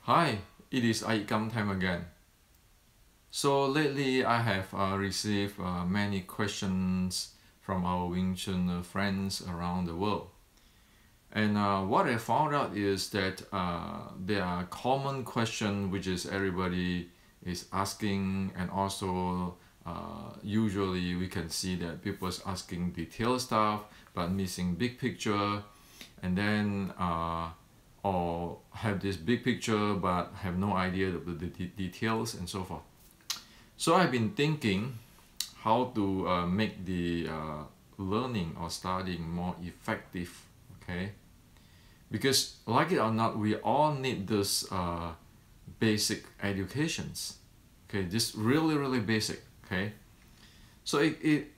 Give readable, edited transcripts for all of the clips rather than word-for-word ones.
Hi, it is iYikkam time again. So lately I have received many questions from our Wing Chun friends around the world. And what I found out is that there are common questions which is everybody is asking, and also usually we can see that people is asking detailed stuff but missing big picture, and then or have this big picture but have no idea of the details and so forth. So I've been thinking how to make the learning or studying more effective, okay? Because like it or not, we all need this basic educations, okay? Just really basic, okay? So it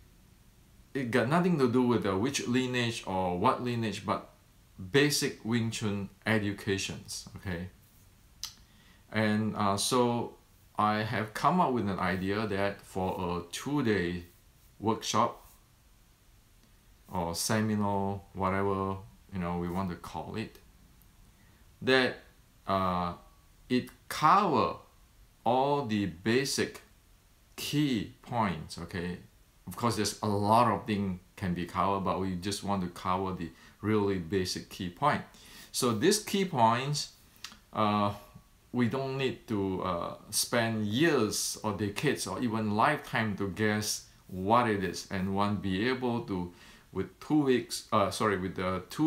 got nothing to do with which lineage or what lineage, but basic Wing Chun educations, okay? And so I have come up with an idea that for a 2-day workshop or seminar, whatever we want to call it, that it cover all the basic key points, okay? Of course, there's a lot of things can be covered, but we just want to cover the really basic key point. So these key points, we don't need to spend years or decades or even lifetime to guess what it is, and one be able to, with 2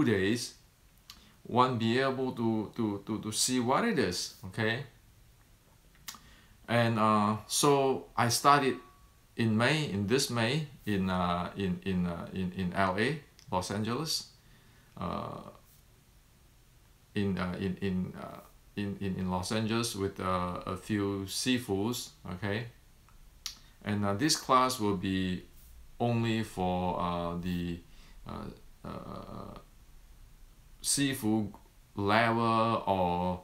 days, one be able to see what it is, okay? And so I started in this May in LA, Los Angeles, in Los Angeles with a few sifus, okay? And this class will be only for the sifu level, or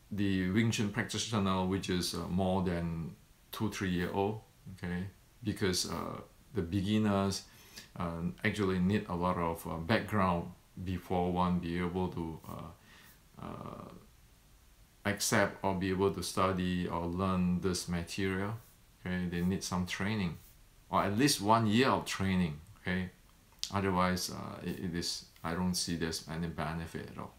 the Wing Chun practitioner which is more than 2-3 years old, okay? Because the beginners actually need a lot of background before one be able to accept or be able to study or learn this material, okay? They need some training, or at least 1 year of training, okay? Otherwise I don't see there's any benefit at all.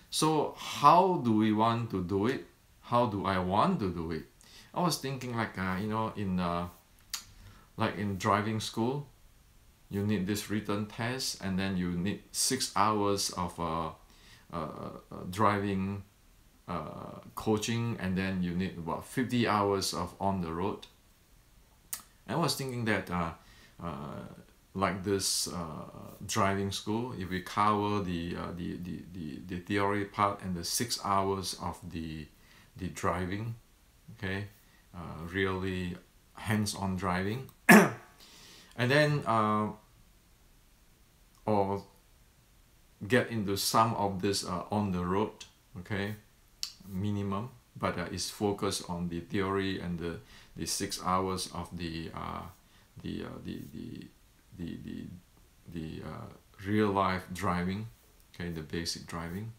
So how do we want to do it? How do I want to do it? I was thinking like in driving school, you need this written test, and then you need 6 hours of driving coaching, and then you need about 50 hours of on the road. I was thinking that like this driving school, if we cover the theory part and the 6 hours of the driving, okay, really hands-on driving, and then or get into some of this on the road, okay, minimum, but it's focused on the theory and the 6 hours of the real life driving, okay, the basic driving.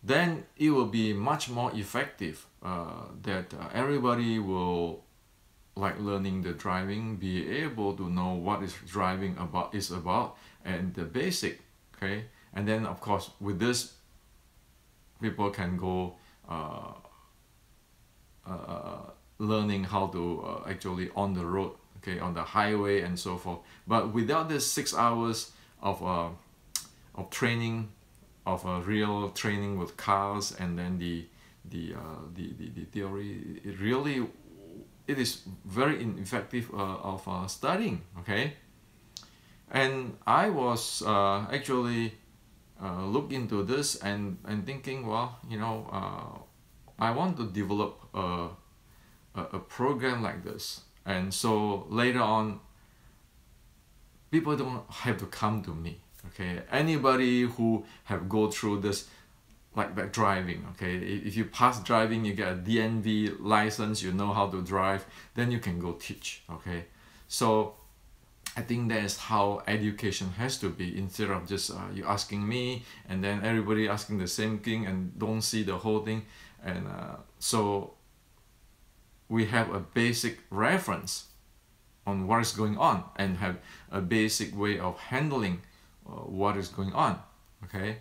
Then it will be much more effective, that everybody will, like learning the driving, be able to know what is driving is about and the basic, okay? And then of course with this, people can go learning how to actually on the road, okay, on the highway and so forth. But without this 6 hours of training, of real training with cars, and then the theory, it is very ineffective of studying, okay? And I was actually look into this and thinking, well, I want to develop a program like this. And so later on, people don't have to come to me, okay? Anybody who have go through this, like that driving, okay? If you pass driving, you get a DNV license, you know how to drive, then you can go teach, okay? So I think that is how education has to be, instead of just you asking me and then everybody asking the same thing and don't see the whole thing. And so we have a basic reference on what is going on and have a basic way of handling what is going on. Okay,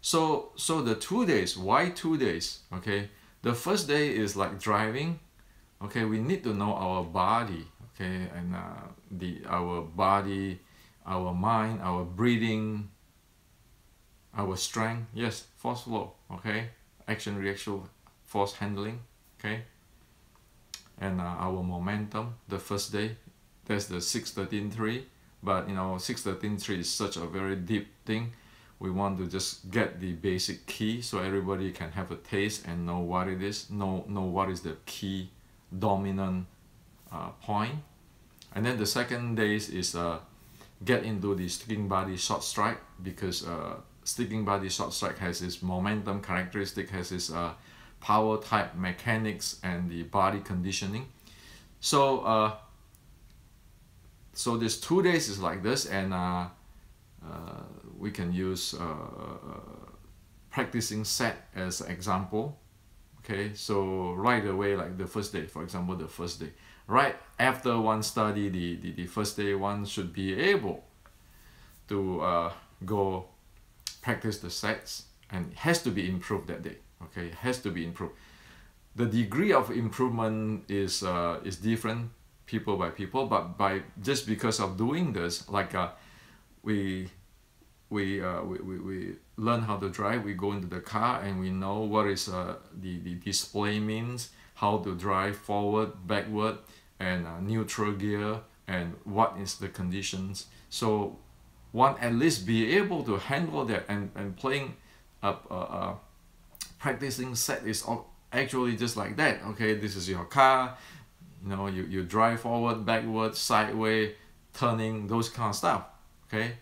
so the 2 days, why 2 days? Okay, the first day is like driving. Okay, we need to know our body. Okay, and our body, our mind, our breathing, our strength. Yes, force flow. Okay, action reaction force handling. Okay, and our momentum. The first day, that's the 6-13-3. But 6-13-3 is such a very deep thing. We want to just get the basic key so everybody can have a taste and know what it is, know what is the key dominant point. And then the second days is get into the sticking body short strike, because sticking body short strike has its momentum characteristic, has its power type mechanics and the body conditioning. So so this 2 days is like this, and we can use practicing set as an example. Okay, so right away, like the first day, for example, the first day, right after one study, the first day, one should be able to go practice the sets, and it has to be improved that day. Okay, it has to be improved. The degree of improvement is different people by people, but just because of doing this, like we learn how to drive, we go into the car and we know what is the display means, how to drive forward, backward, and neutral gear, and what is the conditions. So one at least be able to handle that, and playing up practicing set is actually just like that. Okay, this is your car, you drive forward, backward, sideways, turning, those kind of stuff. Okay,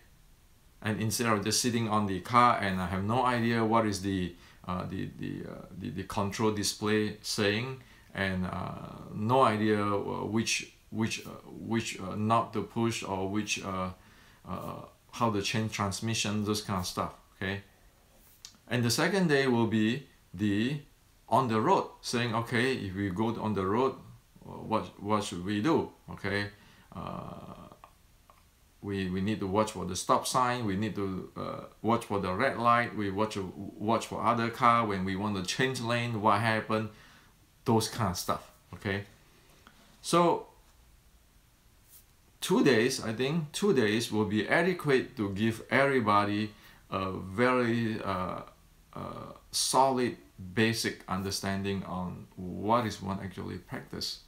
and instead of just sitting on the car and I have no idea what is the control display saying, and no idea which knob to push, or which how to change transmission, those kind of stuff. Okay, and the second day will be the on the road, saying, okay, if we go on the road, what should we do? Okay, we need to watch for the stop sign, we need to watch for the red light, we watch for other car when we want to change lane, what happened, those kind of stuff. Okay, so 2 days, I think 2 days will be adequate to give everybody a very solid basic understanding on what is one actually practice.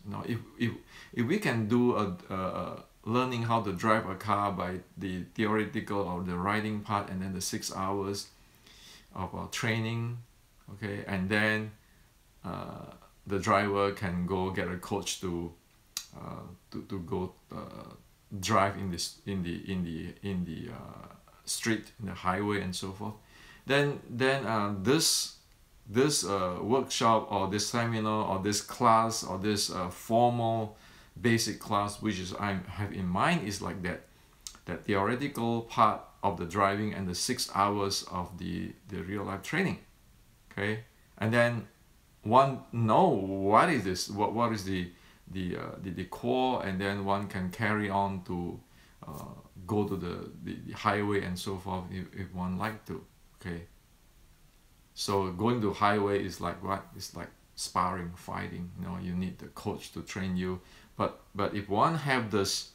If we can do a learning how to drive a car by the theoretical or the riding part, and then the 6 hours of training, okay, and then the driver can go get a coach to go drive in the street, in the highway, and so forth. Then this workshop, or this seminar, or this class, or this formal basic class, which is I have in mind, is like that theoretical part of the driving and the 6 hours of the real life training. Okay, and then one know what is this, what is the core, and then one can carry on to go to the highway and so forth if one like to. Okay, so going to highway is like what? It's like sparring, fighting. You need the coach to train you. But if one have this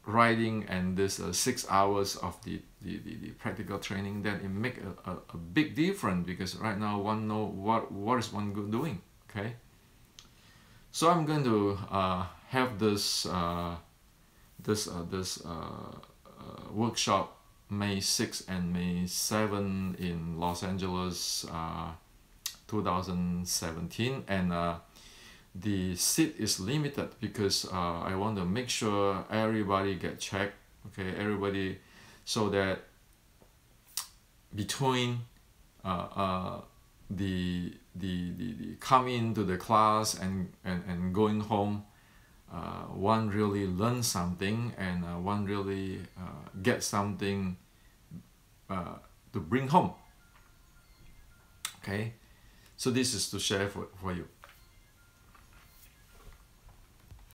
riding and this 6 hours of the practical training, then it make a big difference, because right now one know what is one good doing. Okay, so I'm going to have this workshop May 6 and May 7 in Los Angeles, 2017, and the seat is limited, because I want to make sure everybody get checked. Okay, everybody, so that between the come into the class and going home, one really learn something, and one really get something to bring home. Okay, so this is to share for you.